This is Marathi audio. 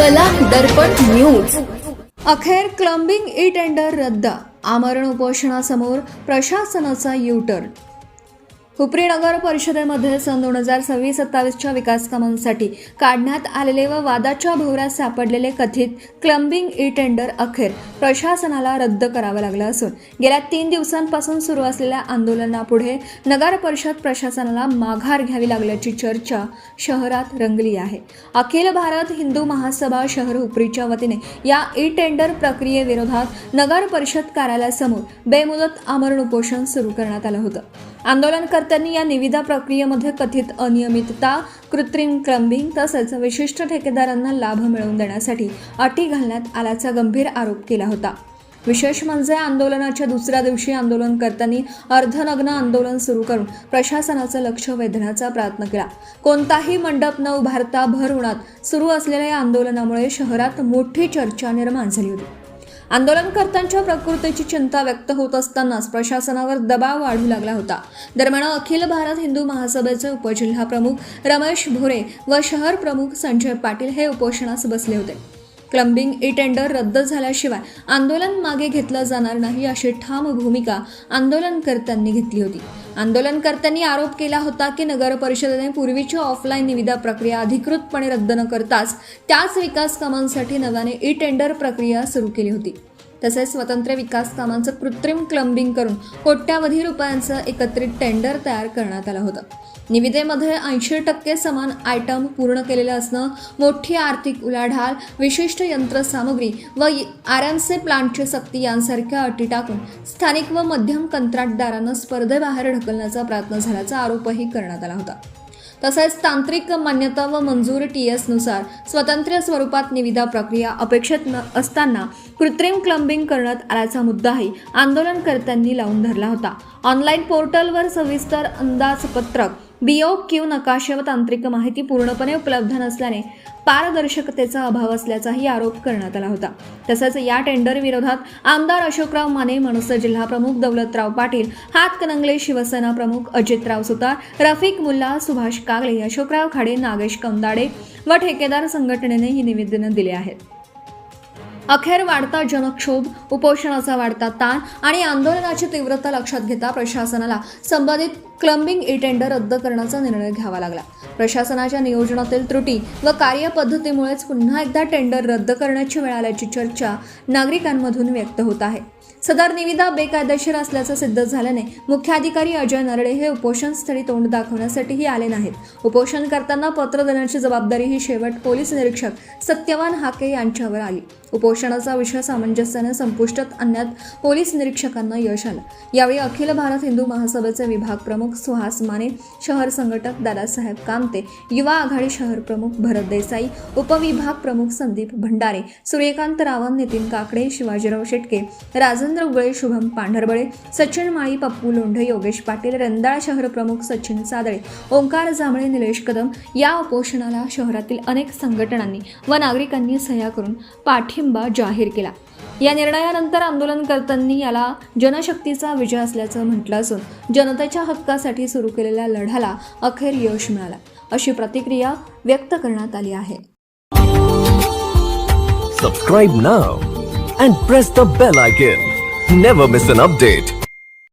चला दर्पण न्यूज. अखेर क्लंबिंग ई टेंडर रद्द. आमरण उपोषणासमोर प्रशासनाचा यू-टर्न. हुपरी नगर परिषदेमध्ये सन 2026-27च्या विकास कामांसाठी काढण्यात आलेले व वादाच्या भोवऱ्यात सापडलेले कथित क्लंबिंग ई टेंडर अखेर प्रशासनाला रद्द करावं लागलं असून गेल्या 3 दिवसांपासून सुरू असलेल्या आंदोलनापुढे नगर परिषद प्रशासनाला माघार घ्यावी लागल्याची चर्चा शहरात रंगली आहे. अखिल भारत हिंदू महासभा शहर हुपरीच्या वतीने या ई टेंडर प्रक्रियेविरोधात नगर परिषद कार्यालयासमोर बेमुदत आमरण उपोषण सुरू करण्यात आलं होतं. आंदोलनकर्त्यांनी या निविदा प्रक्रियेमध्ये कथित अनियमितता, कृत्रिम क्लंबिंग तसेच विशिष्ट ठेकेदारांना लाभ मिळवून देण्यासाठी अटी घालण्यात आल्याचा गंभीर आरोप केला होता. विशेष म्हणजे आंदोलनाच्या दुसऱ्या दिवशी आंदोलनकर्त्यांनी अर्धनग्न आंदोलन सुरू करून प्रशासनाचं लक्ष वेधण्याचा प्रयत्न केला. कोणताही मंडप न उभारता भर उन्हात सुरू असलेल्या या आंदोलनामुळे शहरात मोठी चर्चा निर्माण झाली होती. आंदोलनकर्त्यांच्या प्रकृतीची चिंता व्यक्त होत असतानाच प्रशासनावर दबाव वाढू लागला होता. दरम्यान अखिल भारत हिंदू महासभेचे उपजिल्हा प्रमुख रमेश भोरे व शहर प्रमुख संजय पाटील हे उपोषणास बसले होते. क्लंबिंग ई टेंडर रद्द झाल्याशिवाय आंदोलन मागे घेतलं जाणार नाही अशी ठाम भूमिका आंदोलनकर्त्यांनी घेतली होती. आंदोलनकर्त्यांनी आरोप केला होता की नगर परिषदेने पूर्वीची ऑफलाईन निविदा प्रक्रिया अधिकृतपणे रद्द न करताच त्याच विकास कामांसाठी नव्याने ई टेंडर प्रक्रिया सुरू केली होती. तसेच स्वतंत्र विकास कामांचं कृत्रिम क्लंबिंग करून कोट्यावधी रुपयांचं एकत्रित टेंडर तयार करण्यात आलं होतं. निविदेमध्ये 80% समान आयटम पूर्ण केलेलं असणं, मोठी आर्थिक उलाढाल, विशिष्ट यंत्रसामुग्री व RMC प्लांटची सक्ती यांसारख्या अटी टाकून स्थानिक व मध्यम कंत्राटदारांना स्पर्धेबाहेर ढकलण्याचा प्रयत्न झाल्याचा आरोपही करण्यात आला होता. तसेच तांत्रिक मान्यता व मंजूर TS नुसार स्वतंत्र स्वरूपात निविदा प्रक्रिया अपेक्षित असताना कृत्रिम क्लंबिंग करण्यात आल्याचा मुद्दाही आंदोलनकर्त्यांनी लावून धरला होता. ऑनलाईन पोर्टलवर सविस्तर अंदाजपत्रक, BOQ नकाशे व तांत्रिक माहिती पूर्णपणे उपलब्ध नसल्याने पारदर्शकतेचा अभाव असल्याचाही आरोप करण्यात आला होता. तसंच या टेंडर विरोधात आमदार अशोकराव माने, मनसे जिल्हा प्रमुख दौलतराव पाटील, हातकणंगले शिवसेना प्रमुख अजितराव सुतार, रफिक मुल्ला, सुभाष कागले, अशोकराव खाडे, नागेश कमदाडे व ठेकेदार संघटनेने ही निवेदनं दिली आहेत. अखेर वाढता जनक्षोभ, उपोषणाचा वाढता ताण आणि आंदोलनाची तीव्रता लक्षात घेता प्रशासनाला संबंधित क्लंबिंग ई टेंडर रद्द करण्याचा निर्णय घ्यावा लागला. प्रशासनाच्या नियोजनातील त्रुटी व कार्यपद्धतीमुळेच पुन्हा एकदा टेंडर रद्द करण्याची वेळ आल्याची चर्चा नागरिकांमधून व्यक्त होत आहे. सदर निविदा बेकायदेशीर असल्याचं सिद्ध झाल्याने मुख्याधिकारी अजय नरडे हे उपोषणस्थळी तोंड दाखवण्यासाठीही आले नाहीत. उपोषण करताना पत्र देण्याची जबाबदारी ही शेवट पोलीस निरीक्षक सत्यवान हाके यांच्यावर आली. उपोषणाचा विषय सामंजस्याने संपुष्टात आणण्यात पोलीस निरीक्षकांना यश आलं. यावेळी अखिल भारत हिंदू महासभेचे विभाग प्रमुख सुहास माने, शहर संघटक दादासाहेब कामते, युवा आघाडी शहर प्रमुख भरत देसाई, उपविभाग प्रमुख संदीप भंडारे, सूर्यकांत रावण, नितीन काकडे, शिवाजीराव शेटके, राजेंद्र उगळे, शुभम पांढरबळे, सचिन माळी, पप्पू लोंढे, योगेश पाटील, रेंदाळ शहर प्रमुख सचिन सादळे, ओंकार जांभळे, निलेश कदम या उपोषणाला शहरातील अनेक संघटनांनी व नागरिकांनी सह्या करून पाठिंबा जाहीर केला. या निर्णयानंतर आंदोलनकर्त्यांनी याला जनशक्तीचा विजय असल्याचं म्हटलं असून जनतेच्या हक्कासाठी सुरू केलेल्या लढ्याला अखेर यश मिळालं अशी प्रतिक्रिया व्यक्त करण्यात आली आहे. Subscribe now and press the bell icon. Never miss an update.